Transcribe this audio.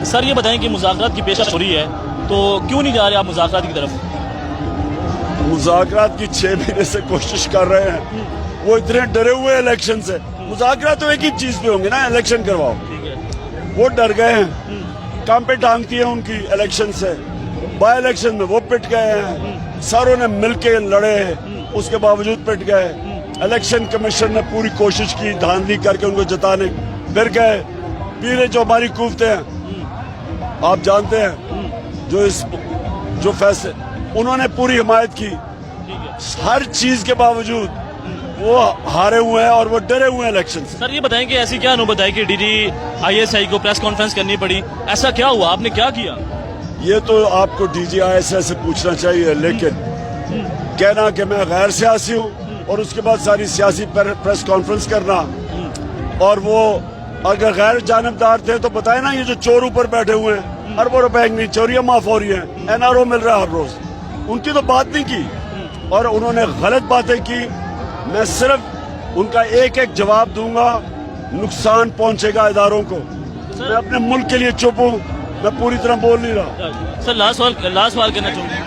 سر یہ بتائیں کہ مذاکرات کی پیشکش ہو رہی ہے تو کیوں نہیں جا رہے آپ مذاکرات کی طرف؟ مذاکرات کی 6 مہینے سے کوشش کر رہے ہیں، وہ اتنے ڈرے ہوئے الیکشن سے. مذاکرات تو ایک ہی چیز پہ ہوں گے نا، الیکشن کرواؤ. وہ ڈر گئے ہیں، کام پہ ٹانگتی ہے ان کی الیکشن سے. بائی الیکشن میں وہ پٹ گئے ہیں، ساروں نے مل کے لڑے، اس کے باوجود پٹ گئے. الیکشن کمیشن نے پوری کوشش کی دھاندلی کر کے ان کو جتانے، پھر گئے. پھر جو ہماری قوتیں ہیں آپ جانتے ہیں، جو فیصلے انہوں نے پوری حمایت کی، ہر چیز کے باوجود وہ ہارے ہوئے ہیں اور وہ ڈرے ہوئے ہیں الیکشن سے. سر یہ بتائیں کہ ایسی کیا نوبت ہے کہ D G I S I کو پریس کانفرنس کرنی پڑی؟ ایسا کیا ہوا؟ آپ نے کیا کیا؟ یہ تو آپ کو D G I S I سے پوچھنا چاہیے، لیکن کہنا کہ میں غیر سیاسی ہوں اور اس کے بعد ساری سیاسی پریس کانفرنس کرنا، اور وہ اگر غیر جانبدار تھے تو بتائیں نا. یہ جو چور اوپر بیٹھے ہوئے ہیں، اربوں روپے کی چوریاں معاف ہو رہی ہیں، این آر او مل رہا ہے ہر روز، ان کی تو بات نہیں کی اور انہوں نے غلط باتیں کی. میں صرف ان کا ایک ایک جواب دوں گا، نقصان پہنچے گا اداروں کو. میں اپنے ملک کے لیے چپ ہوں، میں پوری طرح بول نہیں رہا. سر لاسٹ سوال کرنا چاہوں گا.